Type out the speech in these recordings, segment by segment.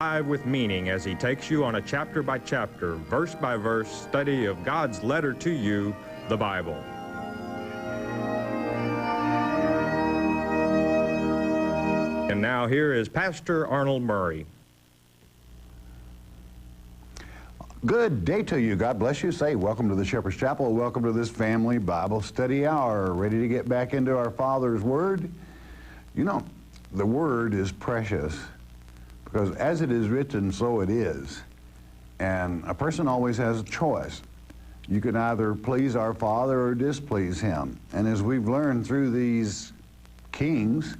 With meaning as he takes you on a chapter-by-chapter, verse-by-verse study of God's letter to you, the Bible. And now here is Pastor Arnold Murray. Good day to you. God bless you. Say, welcome to the Shepherd's Chapel. Welcome to this family Bible study hour. Ready to get back into our Father's Word? You know, the Word is precious because as it is written, so it is. And a person always has a choice. You can either please our Father or displease Him. And as we've learned through these kings,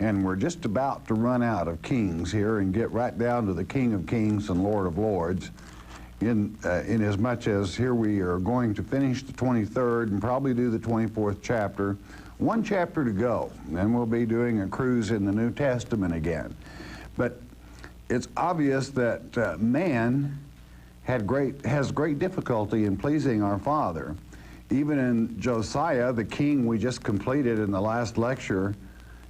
and we're just about to run out of kings here and get right down to the King of Kings and Lord of Lords, in as much as here we are going to finish the 23rd and probably do the 24th chapter. One chapter to go, and then we'll be doing a cruise in the New Testament again. But it's obvious that man has great difficulty in pleasing our Father. Even in Josiah, the king we just completed in the last lecture,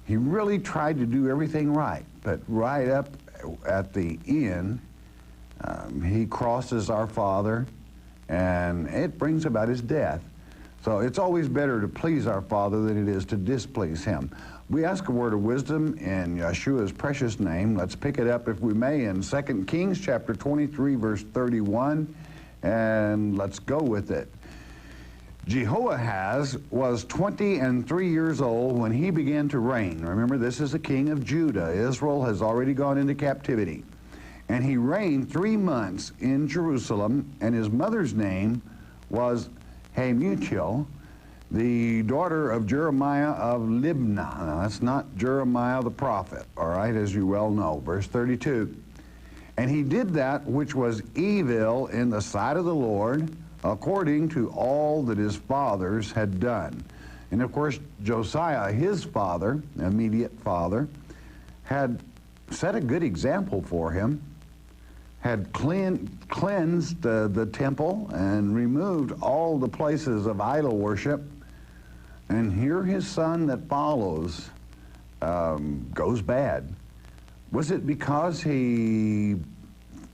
he really tried to do everything right. But right up at the end, he crosses our Father, and it brings about his death. So it's always better to please our Father than it is to displease Him. We ask a word of wisdom in Yeshua's precious name. Let's pick it up, if we may, in 2 Kings chapter 23, verse 31, and let's go with it. Jehoahaz was 23 years old when he began to reign. Remember, this is the king of Judah. Israel has already gone into captivity. And he reigned 3 months in Jerusalem, and his mother's name was Hamuchel, the daughter of Jeremiah of Libnah. Now, that's not Jeremiah the prophet, all right, as you well know. Verse 32. And he did that which was evil in the sight of the Lord, according to all that his fathers had done. And of course, Josiah, his father, immediate father, had set a good example for him, had cleansed the temple and removed all the places of idol worship. And here his son that follows goes bad. Was it because he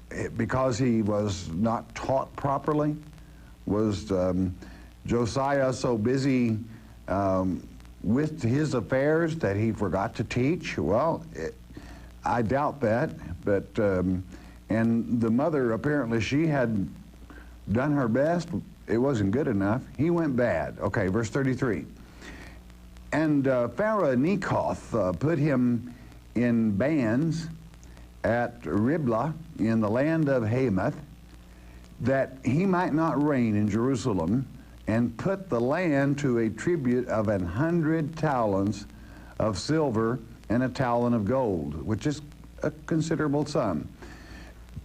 was not taught properly? Was Josiah so busy with his affairs that he forgot to teach? Well, I doubt that, but and the mother, apparently she had done her best. It wasn't good enough. He went bad. Okay, verse 33. And Pharaoh Nechoth put him in bands at Riblah in the land of Hamath, that he might not reign in Jerusalem, and put the land to a tribute of 100 talents of silver and a talent of gold, which is a considerable sum.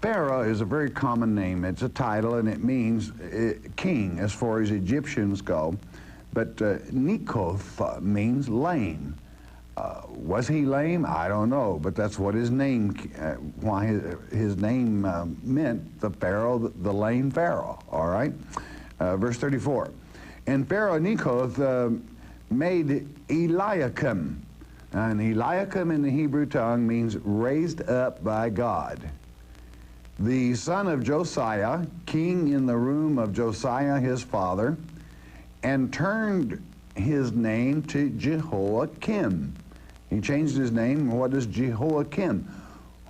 Pharaoh is a very common name. It's a title, and it means king as far as Egyptians go. But Nechoth means lame. Was he lame? I don't know, but that's what his name, why his name meant, the Pharaoh, the lame Pharaoh, all right? Verse 34. And Pharaoh Nechoth made Eliakim. And Eliakim in the Hebrew tongue means raised up by God. The son of Josiah, king in the room of Josiah his father, and turned his name to Jehoiakim. He changed his name. What is Jehoiakim?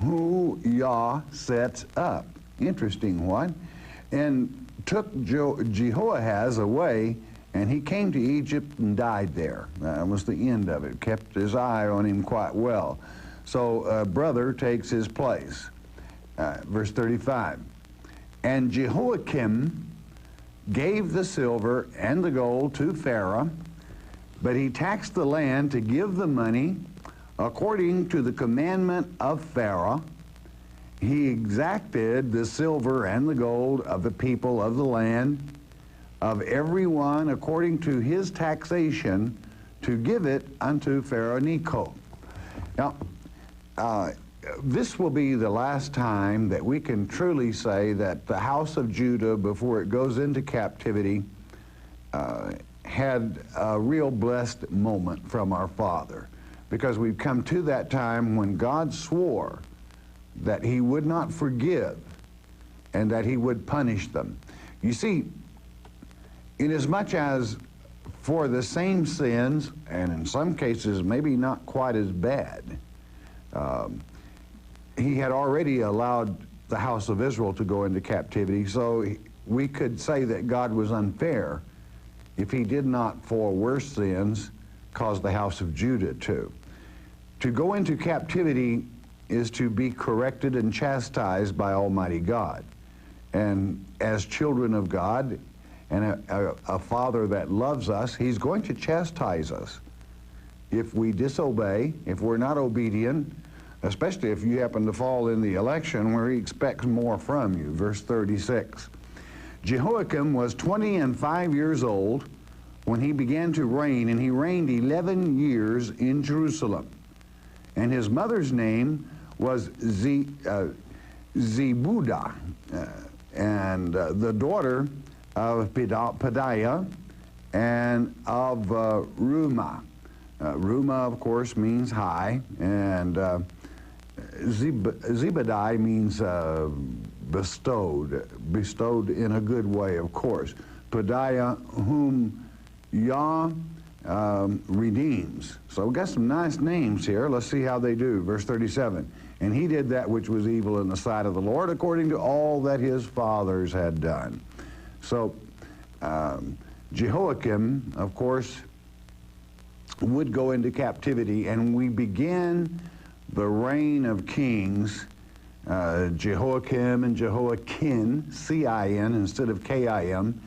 Who Yah sets up. Interesting one. And took Jehoahaz away, and he came to Egypt and died there. That was the end of it. Kept his eye on him quite well. So a brother takes his place. Verse 35. And Jehoiakim gave the silver and the gold to Pharaoh, but he taxed the land to give the money according to the commandment of Pharaoh. He exacted the silver and the gold of the people of the land, of every one according to his taxation, to give it unto Pharaoh Necho. Now, this will be the last time that we can truly say that the house of Judah, before it goes into captivity, had a real blessed moment from our Father, because we've come to that time when God swore that he would not forgive and that he would punish them. You see, inasmuch as for the same sins, and in some cases maybe not quite as bad, he had already allowed the house of Israel to go into captivity, so we could say that God was unfair if he did not, for worse sins, cause the house of Judah to. To go into captivity is to be corrected and chastised by Almighty God. And as children of God, and a Father that loves us, he's going to chastise us if we disobey, if we're not obedient, especially if you happen to fall in the election where he expects more from you. Verse 36. Jehoiakim was 25 years old when he began to reign, and he reigned 11 years in Jerusalem. And his mother's name was Zebudah, and the daughter of Pedaiah and of Rumah. Rumah, of course, means high, and Zebediah means bestowed in a good way, of course. Pedaiah, whom Yah redeems. So we've got some nice names here. Let's see how they do. Verse 37. And he did that which was evil in the sight of the Lord, according to all that his fathers had done. So Jehoiakim, of course, would go into captivity, and we begin the reign of kings, Jehoiakim and Jehoiakim, C-I-N instead of K-I-M.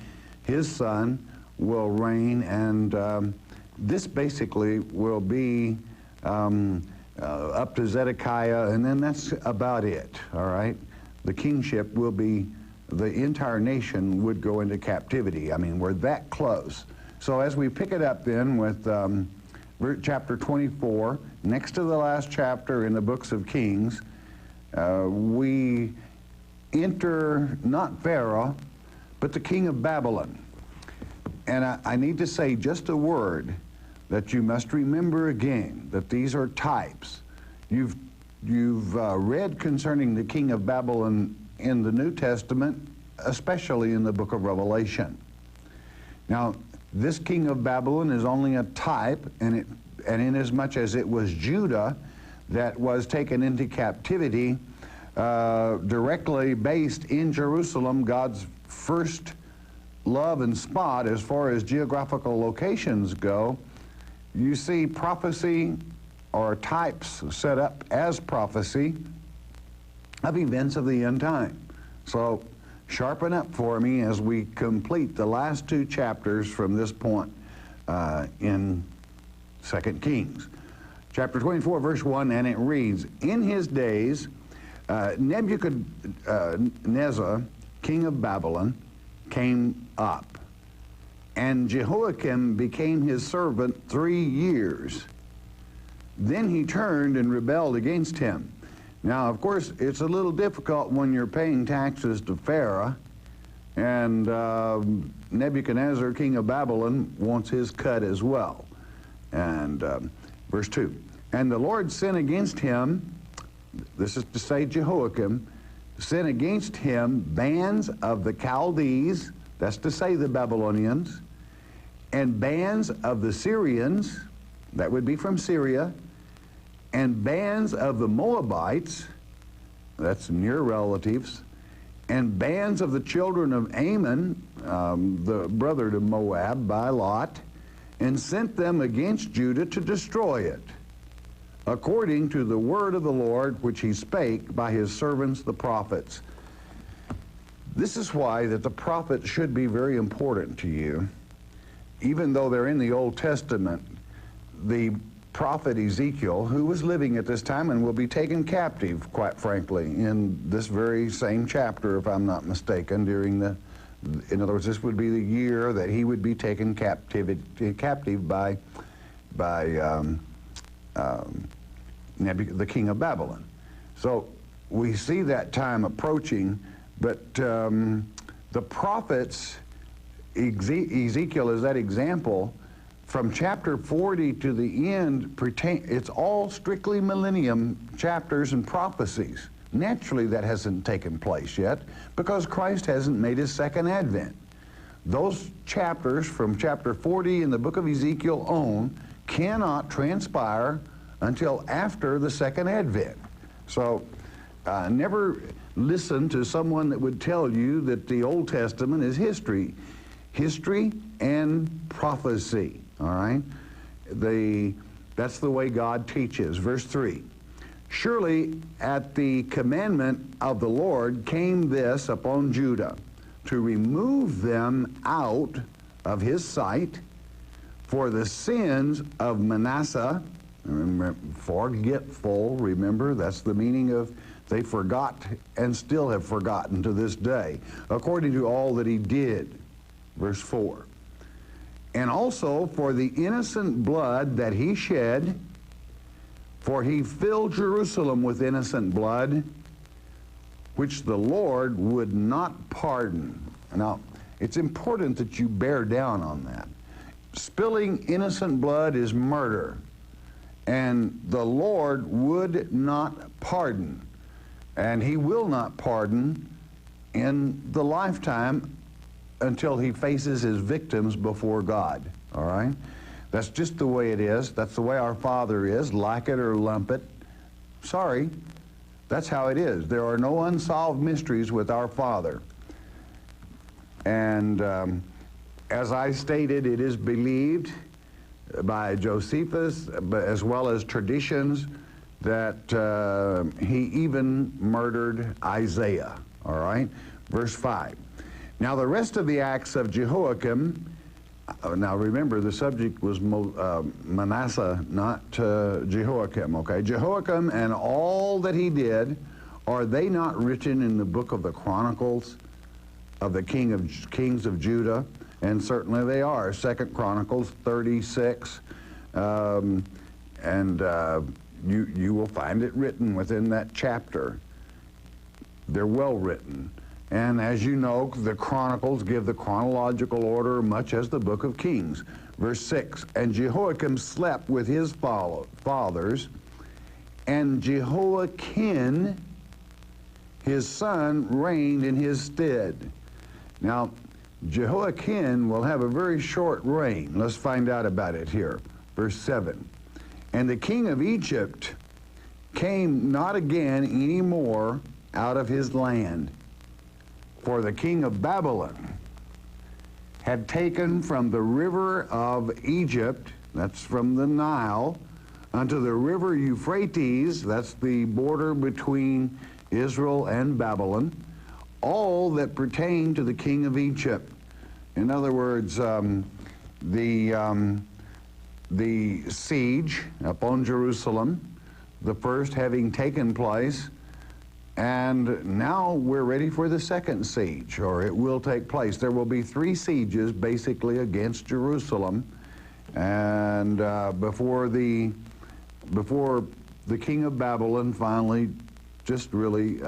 His son will reign, and this basically will be up to Zedekiah, and then that's about it, all right? The kingship will be, the entire nation would go into captivity. I mean, we're that close. So as we pick it up then with chapter 24, next to the last chapter in the books of Kings, we enter not Pharaoh, but the king of Babylon. And I need to say just a word that you must remember again, that these are types. You've read concerning the king of Babylon in the New Testament, especially in the book of Revelation. Now, this king of Babylon is only a type, and inasmuch as it was Judah that was taken into captivity, directly based in Jerusalem, God's first love and spot as far as geographical locations go, you see prophecy or types set up as prophecy of events of the end time. So sharpen up for me as we complete the last two chapters from this point in 2 Kings. Chapter 24, verse 1, and it reads, in his days, Nebuchadnezzar, king of Babylon, came up, and Jehoiakim became his servant 3 years. Then he turned and rebelled against him. Now, of course, it's a little difficult when you're paying taxes to Pharaoh, and Nebuchadnezzar, king of Babylon, wants his cut as well. And verse 2, and the Lord sent against him, this is to say Jehoiakim, sent against him bands of the Chaldees, that's to say the Babylonians, and bands of the Syrians, that would be from Syria, and bands of the Moabites, that's near relatives, and bands of the children of Ammon, the brother to Moab by Lot, and sent them against Judah to destroy it, according to the word of the Lord which he spake by his servants the prophets. This is why that the prophets should be very important to you. Even though they're in the Old Testament, the prophet Ezekiel, who was living at this time and will be taken captive, quite frankly, in this very same chapter, if I'm not mistaken, during the, in other words, this would be the year that he would be taken captive by the king of Babylon. So we see that time approaching, but the prophets, Ezekiel is that example. From chapter 40 to the end, it's all strictly millennium chapters and prophecies. Naturally, that hasn't taken place yet because Christ hasn't made his second advent. Those chapters from chapter 40 in the book of Ezekiel on cannot transpire until after the second advent. So never listen to someone that would tell you that the Old Testament is history. History and prophecy, all right? That's the way God teaches. Verse 3, surely at the commandment of the Lord came this upon Judah, to remove them out of his sight for the sins of Manasseh. Remember, forgetful, remember, that's the meaning of they forgot and still have forgotten to this day, according to all that he did. Verse 4. And also for the innocent blood that he shed, for he filled Jerusalem with innocent blood, which the Lord would not pardon. Now, it's important that you bear down on that. Spilling innocent blood is murder, and the Lord would not pardon, and he will not pardon in the lifetime until he faces his victims before God, all right? That's just the way it is. That's the way our Father is, like it or lump it. Sorry, that's how it is. There are no unsolved mysteries with our Father. And as I stated, it is believed by Josephus, but as well as traditions, that he even murdered Isaiah, all right? Verse 5. Now the rest of the acts of Jehoiakim, now remember the subject was Manasseh, not Jehoiakim, okay? Jehoiakim and all that he did, are they not written in the book of the Chronicles of the kings of Judah? And certainly they are. 2 Chronicles 36, you will find it written within that chapter. They're well written. And as you know, the Chronicles give the chronological order much as the book of Kings. Verse 6, and Jehoiakim slept with his fathers, and Jehoiakim, his son, reigned in his stead. Now, Jehoiakim will have a very short reign. Let's find out about it here. Verse 7, and the king of Egypt came not again any more out of his land, for the king of Babylon had taken from the river of Egypt, that's from the Nile, unto the river Euphrates, that's the border between Israel and Babylon, all that pertained to the king of Egypt. In other words, the siege upon Jerusalem, the first having taken place, and now we're ready for the second siege, or it will take place. There will be 3 sieges basically against Jerusalem, and before the king of Babylon finally just really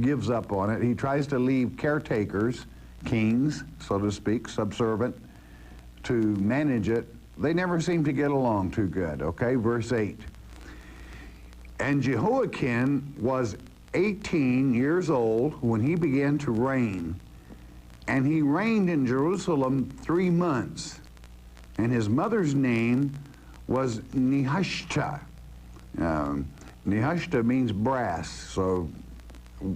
gives up on it. He tries to leave caretakers, kings, so to speak, subservient, to manage it. They never seem to get along too good, okay? Verse 8. And Jehoiakim was 18 years old when he began to reign, and he reigned in Jerusalem 3 months, and his mother's name was Nehushta. Nehushta means brass, so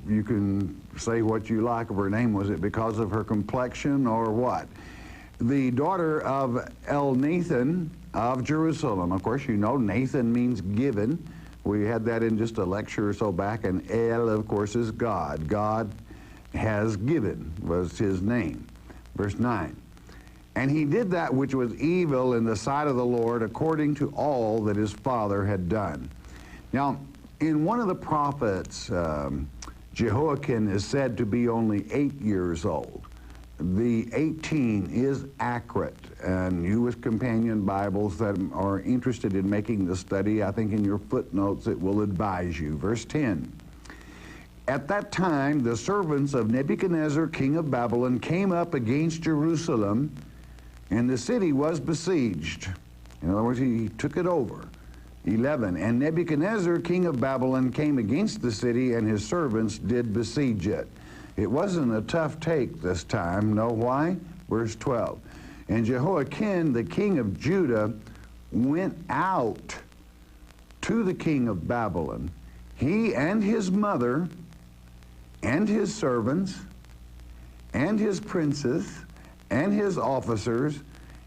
you can say what you like of her name. Was it because of her complexion or what? The daughter of Elnathan of Jerusalem. Of course, you know Nathan means given. We had that in just a lecture or so back, and El, of course, is God. God has given was his name. Verse 9. And he did that which was evil in the sight of the Lord, according to all that his father had done. Now, in one of the prophets, Jehoiakim is said to be only 8 years old. The 18 is accurate, and you with companion Bibles that are interested in making the study, I think in your footnotes it will advise you. Verse 10. At that time, the servants of Nebuchadnezzar, king of Babylon, came up against Jerusalem, and the city was besieged. In other words, he took it over. 11. And Nebuchadnezzar, king of Babylon, came against the city, and his servants did besiege it. It wasn't a tough take this time. Know why? Verse 12. And Jehoiakim, the king of Judah, went out to the king of Babylon, he and his mother, and his servants, and his princes, and his officers,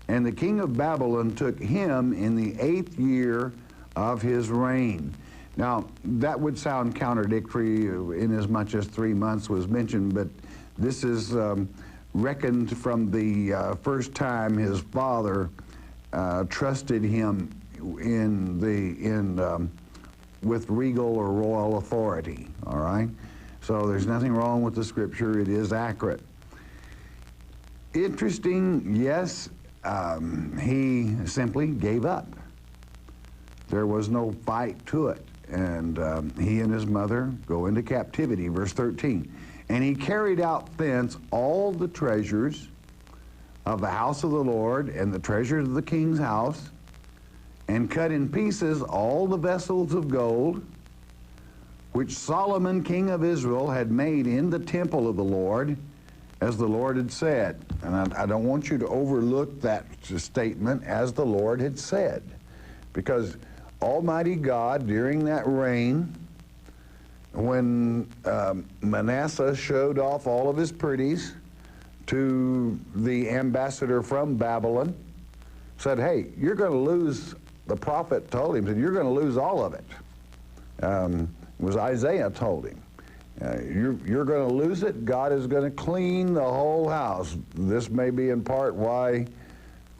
and the king of Babylon took him in the 8th year of his reign. Now, that would sound contradictory inasmuch as 3 months was mentioned, but this is reckoned from the first time his father trusted him with regal or royal authority, all right? So there's nothing wrong with the scripture. It is accurate. Interesting, yes, he simply gave up. There was no fight to it. And he and his mother go into captivity, verse 13. And he carried out thence all the treasures of the house of the Lord and the treasures of the king's house, and cut in pieces all the vessels of gold which Solomon king of Israel had made in the temple of the Lord, as the Lord had said. And I don't want you to overlook that statement, as the Lord had said, because Almighty God, during that reign, when Manasseh showed off all of his pretties to the ambassador from Babylon, said, hey, you're going to lose, the prophet told him, said, you're going to lose all of it. It was Isaiah told him. You're going to lose it. God is going to clean the whole house. This may be in part why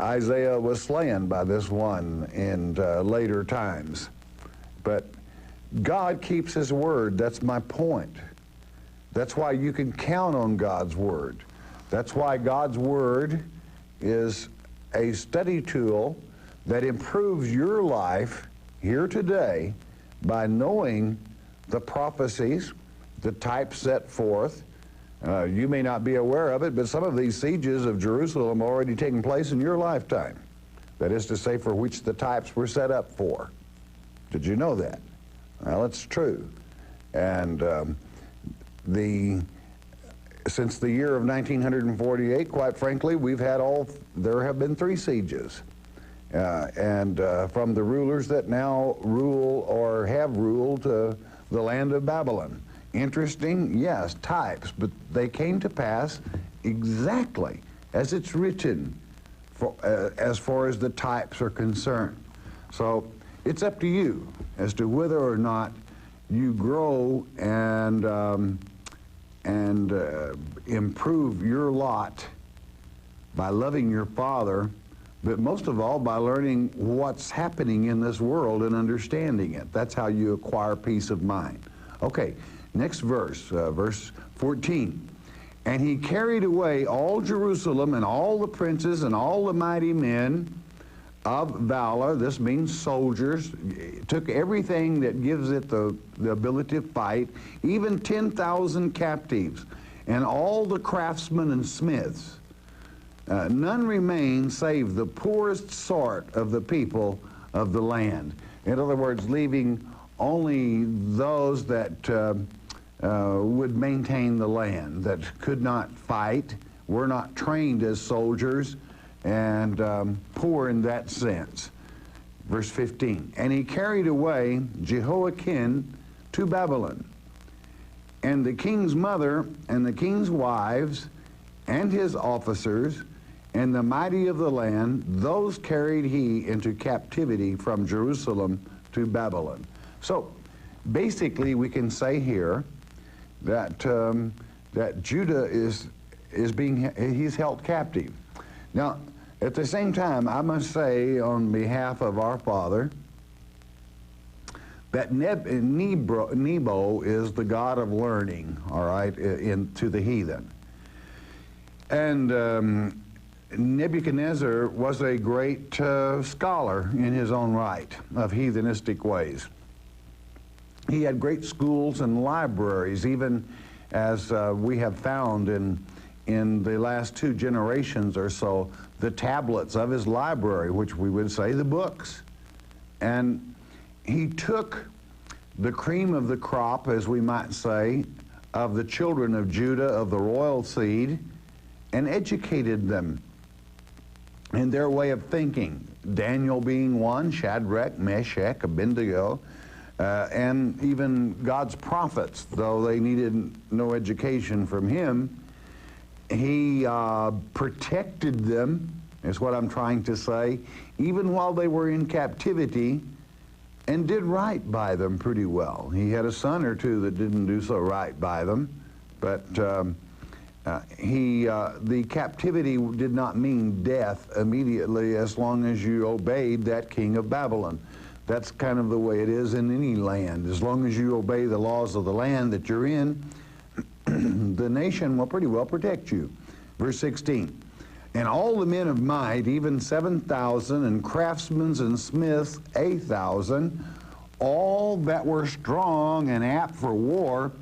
Isaiah was slain by this one in later times. But God keeps his word. That's my point. That's why you can count on God's word. That's why God's word is a study tool that improves your life here today by knowing the prophecies, the types set forth. You may not be aware of it, but some of these sieges of Jerusalem are already taking place in your lifetime. That is to say, for which the types were set up for. Did you know that? Well, it's true. And since the year of 1948, quite frankly, there have been 3 sieges. From the rulers that now rule or have ruled the land of Babylon. Interesting, yes, types, but they came to pass exactly as it's written as far as the types are concerned. So it's up to you as to whether or not you grow and improve your lot by loving your Father, but most of all by learning what's happening in this world and understanding it. That's how you acquire peace of mind. Okay. Next verse, verse 14. And he carried away all Jerusalem and all the princes and all the mighty men of valor. This means soldiers. Took everything that gives it the ability to fight, even 10,000 captives, and all the craftsmen and smiths. None remained save the poorest sort of the people of the land. In other words, leaving only those that would maintain the land, that could not fight, were not trained as soldiers, and poor in that sense. Verse 15, and he carried away Jehoiakim to Babylon, and the king's mother, and the king's wives, and his officers, and the mighty of the land, those carried he into captivity from Jerusalem to Babylon. So, basically, we can say here that that Judah he's held captive. Now, at the same time, I must say on behalf of our father that Nebo is the god of learning, all right, to the heathen. And Nebuchadnezzar was a great scholar in his own right of heathenistic ways. He had great schools and libraries, even as we have found in the last 2 generations or so, the tablets of his library, which we would say the books. And he took the cream of the crop, as we might say, of the children of Judah, of the royal seed, and educated them in their way of thinking. Daniel being one, Shadrach, Meshach, Abednego, and even God's prophets, though they needed no education from him. He protected them, is what I'm trying to say, even while they were in captivity, and did right by them pretty well. He had a son or two that didn't do so right by them, but the captivity did not mean death immediately as long as you obeyed that king of Babylon. That's kind of the way it is in any land. As long as you obey the laws of the land that you're in, the nation will pretty well protect you. Verse 16, and all the men of might, even 7,000, and craftsmen and smiths 8,000, all that were strong and apt for war,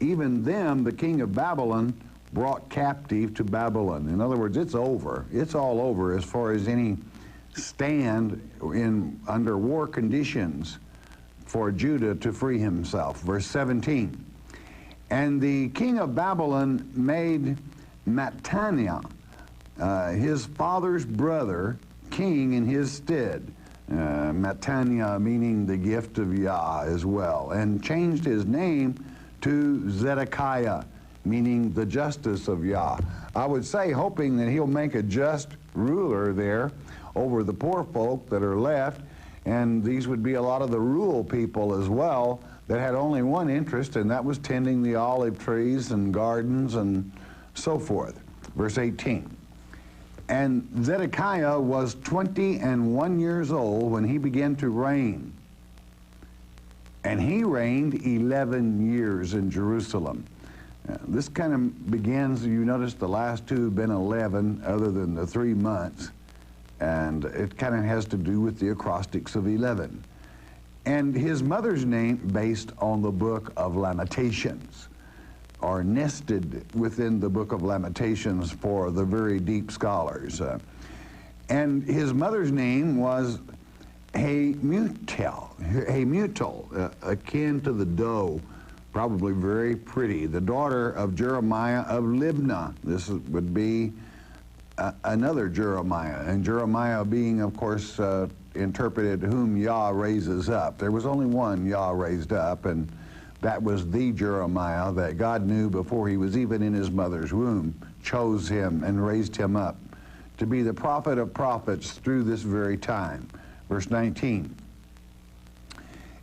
even them the king of Babylon brought captive to Babylon. In other words, it's over. It's all over as far as any stand under war conditions for Judah to free himself. Verse 17, and the king of Babylon made Mattaniah, his father's brother, king in his stead. Mattaniah meaning the gift of Yah as well, and changed his name to Zedekiah, meaning the justice of Yah. I would say, hoping that he'll make a just ruler there over the poor folk that are left, and these would be a lot of the rural people as well that had only one interest, and that was tending the olive trees and gardens and so forth. Verse 18, and Zedekiah was 21 years old when he began to reign, and he reigned 11 years in Jerusalem. This kind of begins, you notice the last two have been 11, other than the 3 months, and it kind of has to do with the acrostics of 11. And his mother's name, based on the book of Lamentations, are nested within the book of Lamentations for the very deep scholars. And his mother's name was Hamutal, akin to the doe, probably very pretty, the daughter of Jeremiah of Libnah. This would be another Jeremiah, and Jeremiah being, of course, interpreted whom Yah raises up. There was only one Yah raised up, and that was the Jeremiah that God knew before he was even in his mother's womb, chose him and raised him up to be the prophet of prophets through this very time. Verse 19,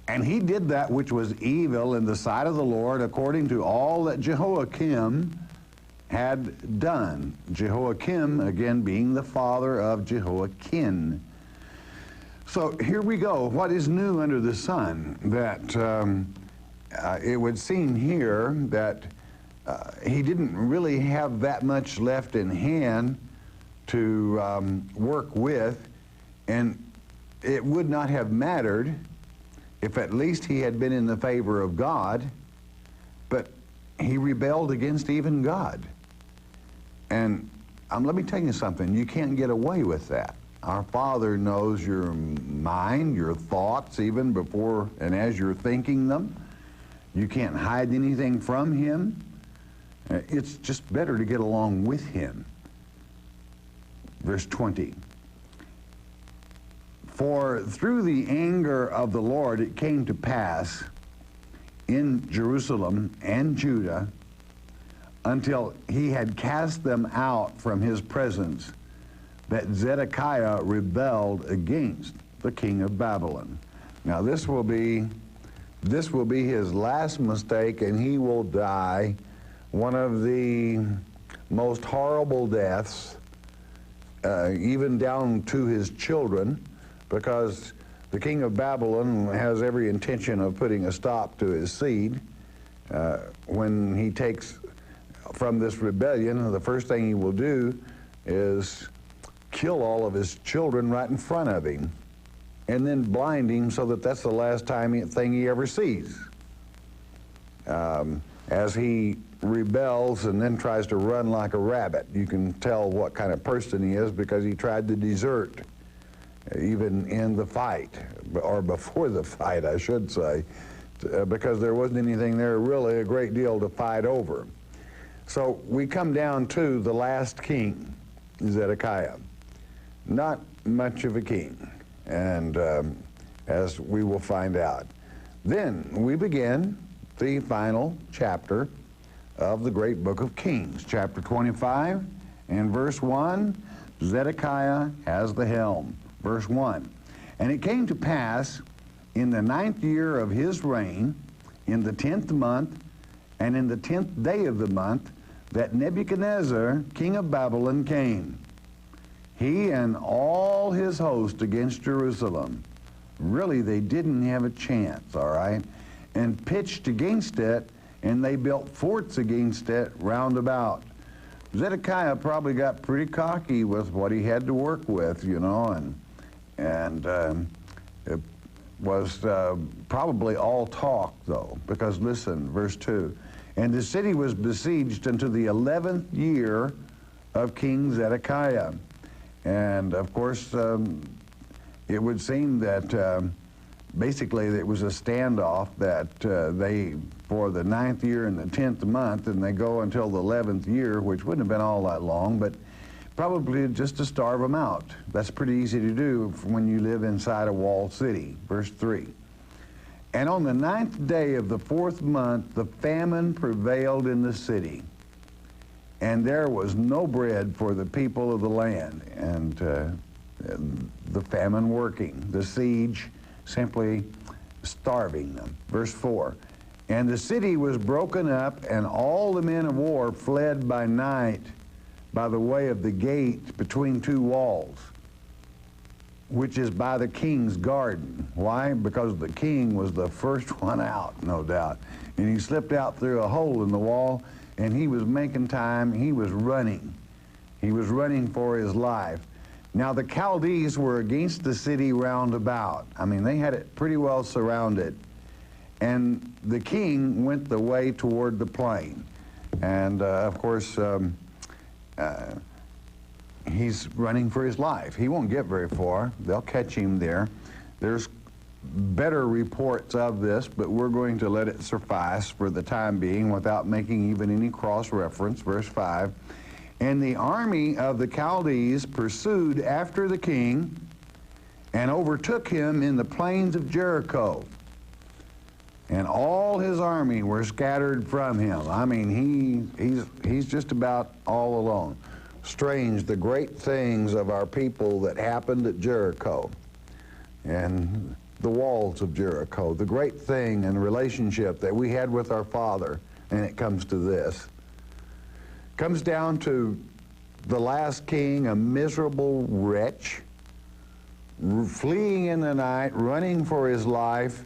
and he did that which was evil in the sight of the Lord, according to all that Jehoiakim had done. Jehoiakim, again, being the father of Jehoiakim. So here we go. What is new under the sun? That it would seem here that he didn't really have that much left in hand to work with, and it would not have mattered if at least he had been in the favor of God, but he rebelled against even God. And let me tell you something, you can't get away with that. Our Father knows your mind, your thoughts, even before and as you're thinking them. You can't hide anything from him. It's just better to get along with him. Verse 20. For through the anger of the Lord it came to pass in Jerusalem and Judah, until he had cast them out from his presence, that Zedekiah rebelled against the king of Babylon. Now this will be his last mistake, and he will die one of the most horrible deaths, even down to his children, because the king of Babylon has every intention of putting a stop to his seed. When he takes from this rebellion, the first thing he will do is kill all of his children right in front of him, and then blind him so that that's the last thing he ever sees. As he rebels and then tries to run like a rabbit, you can tell what kind of person he is because he tried to desert even in the fight, or before the fight, I should say, because there wasn't anything there really a great deal to fight over. So we come down to the last king, Zedekiah. Not much of a king, and as we will find out. Then we begin the final chapter of the great book of Kings, chapter 25, and verse 1, Zedekiah has the helm. Verse 1, and it came to pass in the 9th year of his reign, in the 10th month, and in the 10th day of the month, that Nebuchadnezzar, king of Babylon, came, he and all his host against Jerusalem. Really, they didn't have a chance, all right? And pitched against it, and they built forts against it round about. Zedekiah probably got pretty cocky with what he had to work with, you know, and it was probably all talk, though, because listen, verse 2, and the city was besieged unto the 11th year of King Zedekiah. And, of course, it would seem that basically it was a standoff that for the 9th year and the 10th month, and they go until the 11th year, which wouldn't have been all that long, but probably just to starve them out. That's pretty easy to do when you live inside a walled city. Verse 3. And on the 9th day of the 4th month, the famine prevailed in the city, and there was no bread for the people of the land. And the famine working, the siege simply starving them. Verse 4. And the city was broken up, and all the men of war fled by night by the way of the gate between two walls, which is by the king's garden. Why? Because the king was the first one out, no doubt. And he slipped out through a hole in the wall, and he was making time. He was running. He was running for his life. Now the Chaldees were against the city round about. I mean, they had it pretty well surrounded. And the king went the way toward the plain. And of course, he's running for his life. He won't get very far. They'll catch him there. There's better reports of this, but we're going to let it suffice for the time being without making even any cross-reference. Verse 5. And the army of the Chaldees pursued after the king and overtook him in the plains of Jericho. And all his army were scattered from him. I mean, he's just about all alone. Strange, the great things of our people that happened at Jericho and the walls of Jericho, the great thing and relationship that we had with our Father, and it comes to this. Comes down to the last king, a miserable wretch, fleeing in the night, running for his life.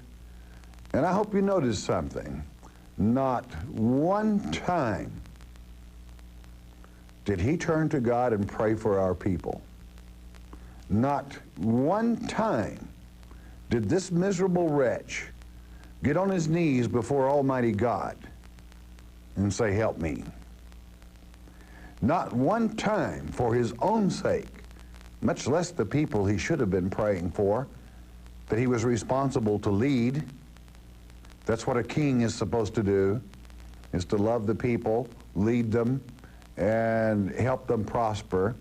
And I hope you notice something. Not one time did he turn to God and pray for our people. Not one time did this miserable wretch get on his knees before Almighty God and say, help me. Not one time for his own sake, much less the people he should have been praying for, that he was responsible to lead. That's what a king is supposed to do, is to love the people, lead them, and help them prosper.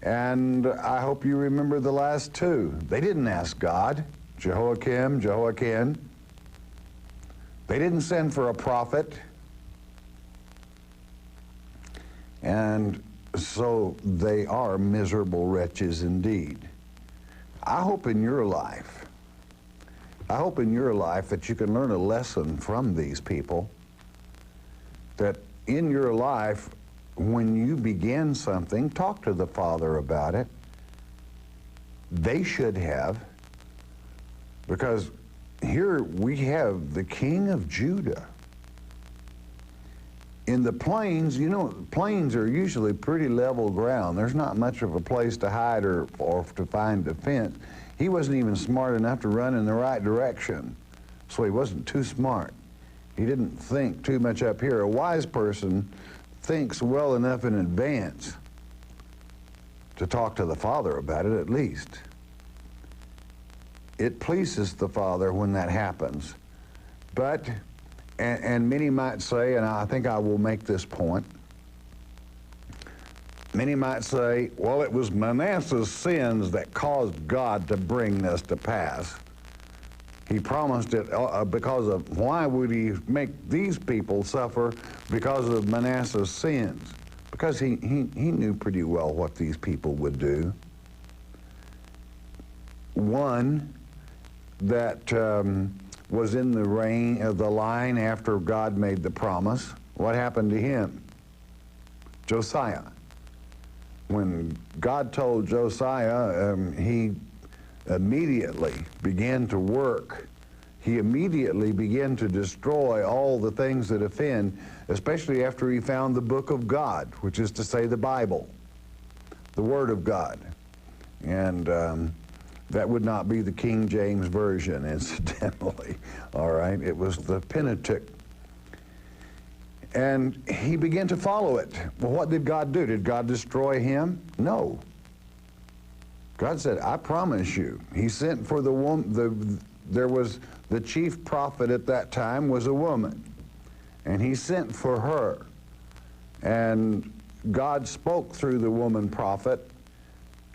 And I hope you remember the last two. They didn't ask God, Jehoiakim, Jehoiakim. They didn't send for a prophet. And so they are miserable wretches indeed. I hope in your life that you can learn a lesson from these people, that in your life, when you begin something, talk to the Father about it. They should have, because here we have the King of Judah. In the plains, you know, plains are usually pretty level ground. There's not much of a place to hide or to find defense. He wasn't even smart enough to run in the right direction, so he wasn't too smart. He didn't think too much up here. A wise person thinks well enough in advance to talk to the Father about it, at least. it pleases the Father when that happens. But, and many might say, and I think I will make this point, many might say, well, it was Manasseh's sins that caused God to bring this to pass. He promised it because of, why would he make these people suffer because of Manasseh's sins? Because he knew pretty well what these people would do. One that was in the line after God made the promise. What happened to him? Josiah. When God told Josiah, he immediately began to work. He immediately began to destroy all the things that offend, especially after he found the book of God, which is to say the Bible, the Word of God. And that would not be the King James Version, incidentally, all right? It was the Pentateuch. And he began to follow it. Well, what did God do? Did God destroy him? No. God said, I promise you. He sent for the woman, there was the chief prophet at that time was a woman. And he sent for her. And God spoke through the woman prophet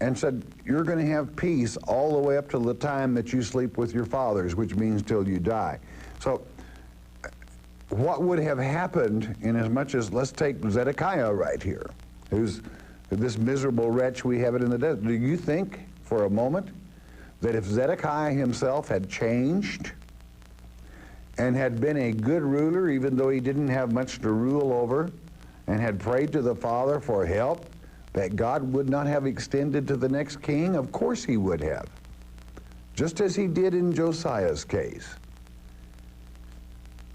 and said, you're going to have peace all the way up till the time that you sleep with your fathers, which means till you die. So what would have happened in as much as, let's take Zedekiah right here, who's this miserable wretch we have it in the desert. Do you think for a moment that if Zedekiah himself had changed and had been a good ruler, even though he didn't have much to rule over, and had prayed to the Father for help, that God would not have extended to the next king? Of course he would have, just as he did in Josiah's case.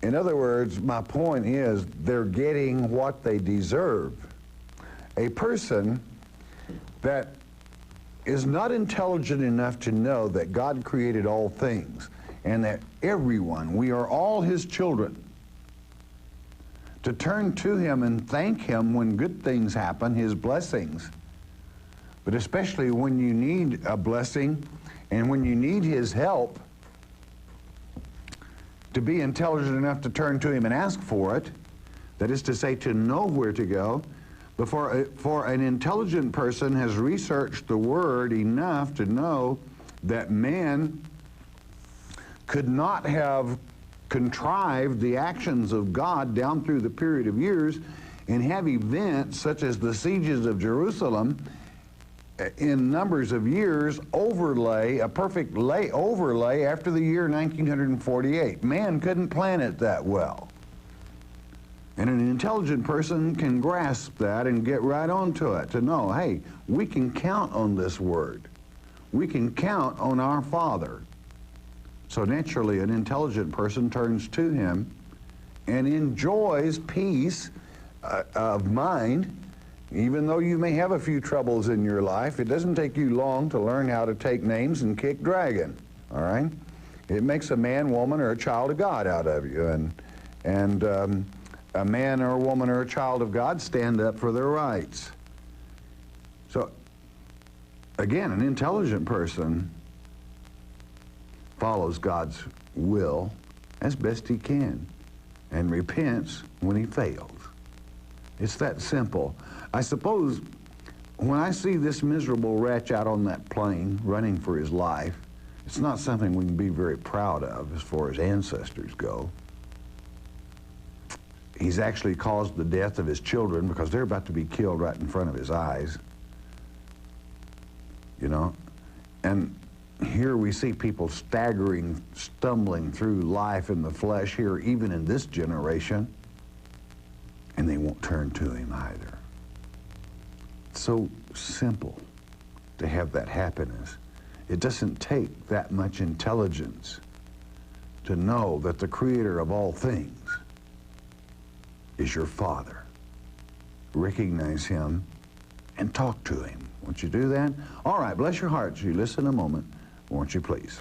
In other words, my point is, they're getting what they deserve. A person that is not intelligent enough to know that God created all things and that everyone, we are all his children, to turn to him and thank him when good things happen, his blessings, but especially when you need a blessing and when you need his help, to be intelligent enough to turn to him and ask for it, that is to say, to know where to go. For an intelligent person has researched the Word enough to know that man could not have contrived the actions of God down through the period of years and have events such as the sieges of Jerusalem in numbers of years overlay, a perfect overlay after the year 1948. Man couldn't plan it that well. And an intelligent person can grasp that and get right onto it to know, hey, we can count on this Word. We can count on our Father. So naturally, an intelligent person turns to him and enjoys peace of mind. Even though you may have a few troubles in your life, it doesn't take you long to learn how to take names and kick dragon, all right? It makes a man, woman, or a child of God out of you. And a man or a woman or a child of God stand up for their rights. So, again, an intelligent person follows God's will as best he can and repents when he fails. It's that simple. I suppose when I see this miserable wretch out on that plain running for his life, it's not something we can be very proud of as far as ancestors go. He's actually caused the death of his children because they're about to be killed right in front of his eyes. You know? And here we see people staggering, stumbling through life in the flesh here, even in this generation, and they won't turn to him either. It's so simple to have that happiness. It doesn't take that much intelligence to know that the Creator of all things is your Father. Recognize him and talk to him. Won't you do that? All right, bless your hearts. You listen a moment, won't you please?